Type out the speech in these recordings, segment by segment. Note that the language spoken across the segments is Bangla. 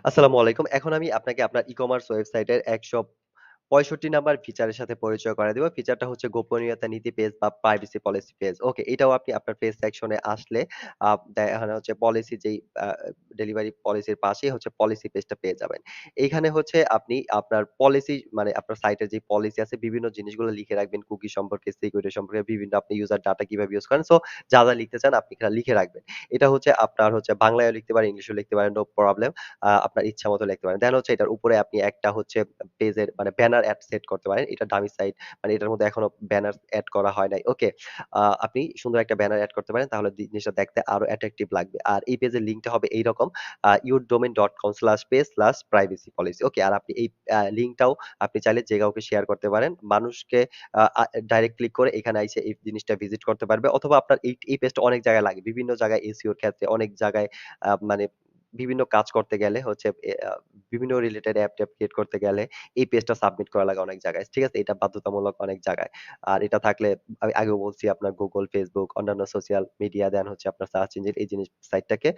আসসালামু আলাইকুম। এখন আমি আপনাকে আপনার ই-কমার্স ওয়েবসাইটের ১৬৫ নাম্বার ফিচারের সাথে পরিচয় করায় দিব। ফিচারটা হচ্ছে গোপনীয়তা নীতি পেজ বা প্রাইভেসি পলিসি পেজ। ওকে, এটাও আপনি আপনার পেজ সেকশনে আসলে দেখানো হচ্ছে পলিসি যেই আ ডেলিভারি পলিসির পাশেই হচ্ছে পলিসি পেজটা পেয়ে যাবেন। এইখানে হচ্ছে আপনি আপনার পলিসি মানে আপনার সাইটের যে পলিসি আছে বিভিন্ন জিনিসগুলো লিখে রাখবেন। কুকি সম্পর্কে, সিকিউরিটি সম্পর্কে বিভিন্ন আপনি ইউজার ডাটা কিভাবে ইউজ করেন। সো যা লিখতে চান আপনি এখানে লিখে রাখবেন। এটা হচ্ছে আপনার হচ্ছে বাংলায়ও লিখতে পারেন, ইংলিশেও লিখতে পারেন, নো প্রবলেম। আপনার ইচ্ছা মতো লিখতে পারেন। দেন হচ্ছে এটার উপরে আপনি একটা হচ্ছে পেজের মানে ব্যানার এড সেট করতে পারেন। এটা ডামি সাইট মানে এটার মধ্যে এখনো ব্যানার এড করা হয় নাই। ওকে। আপনি সুন্দর একটা ব্যানার এড করতে পারেন। তাহলে জিনিসটা দেখতে আরো অ্যাট্রাকটিভ লাগবে। আর এই পেজের লিঙ্কটা হবে এইরকম yourdomain.com/page/privacy policy ওকে। আর আপনি এই লিঙ্কটাও আপনি চাইলে যে কাউকে শেয়ার করতে পারেন। মানুষকে আ আ ডাইরেক্ট ক্লিক করে এখানে আইসে এই জিনিসটা ভিজিট করতে পারবে। অথবা আপনার এই পেজটা অনেক জায়গায় লাগে। বিভিন্ন জায়গায় SEO র ক্ষেত্রে অনেক জায়গায় মানে বিভিন্ন কাজ করতে গেলে হচ্ছে বিভিন্ন রিলেটেড অ্যাপ-ট্যাপ ক্রিয়েট করতে গেলে এই পেজটা সাবমিট করা লাগে অনেক জায়গায়। ঠিক আছে? এটা বাধ্যতামূলক অনেক জায়গায়। আর এটা থাকলে আমি আগেও বলছি আপনার Google, Facebook অন্যান্য সোশ্যাল মিডিয়া দেন হচ্ছে আপনার সার্চ ইঞ্জিন এই জিনিস সাইটটাকে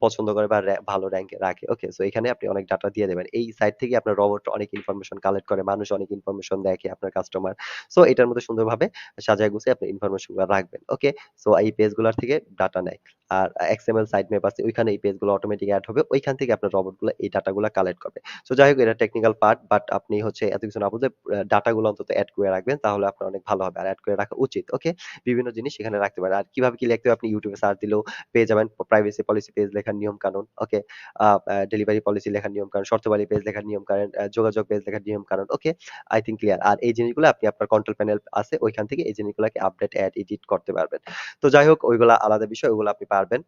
পছন্দ করে বা ভালো র‍্যাংকে রাখে। ওকে? সো এখানে আপনি অনেক ডাটা দিয়ে দিবেন। এই সাইট থেকে আপনার রোবট অনেক ইনফরমেশন কালেক্ট করে। মানুষ অনেক ইনফরমেশন দেখে আপনার কাস্টমার। সো এটার মধ্যে সুন্দরভাবে সাজায় গুছিয়ে আপনি ইনফরমেশন গুলা রাখবেন। ওকে? সো এই পেজগুলার থেকে ডাটা নেয়। আর XML সাইট ম্যাপ আছে ওইখানে এই পেজগুলো অটোমেটিক এড হবে। ওইখান থেকে আপনার রোবটগুলা এই ডাটাগুলা কালেক্ট করবে। সো যাই হোক এটা টেকনিক্যাল পার্ট বাট আপনি হচ্ছে এত কিছু না বুঝে ডাটাগুলো অন্তত এড করে রাখবেন। তাহলে আপনার অনেক ভালো হবে। আর এড করে রাখা উচিত। ওকে? বিভিন্ন জিনিস সেখানে রাখতে পারেন। আর কিভাবে কি লিখতে হবে আপনি YouTube এ সার্চ দিলেও পেয়ে যাবেন। প্রাইভেসি পলিসি পেজ লেখার নিয়ম কানুন। ওকে? আ আ ডেলিভারি পলিসি লেখার নিয়ম কানুন, শর্তাবলী পেজ লেখার নিয়ম কানুন, যোগাযোগ পেজ লেখার নিয়ম কানুন। ওকে? I think clear. আর এই জিনিসগুলো আপনি আপনার কন্ট্রোল প্যানেল আছে ওইখান থেকে এই জিনিসগুলাকে আপডেট, এড, এডিট করতে পারবেন। তো যাই হোক ওইগুলা আলাদা বিষয় ওগুলো আপনি পারবেন।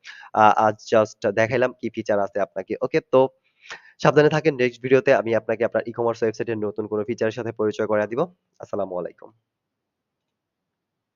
আজ জাস্ট দেখাইলাম কি ফিচার আছে আপনাকে। ওকে? তো সাবধানে থাকেন। নেক্সট ভিডিওতে আমি আপনাকে আপনার ই-কমার্স ওয়েবসাইটের নতুন কোন ফিচারের সাথে পরিচয় করায় দিব। আসসালামু আলাইকুম।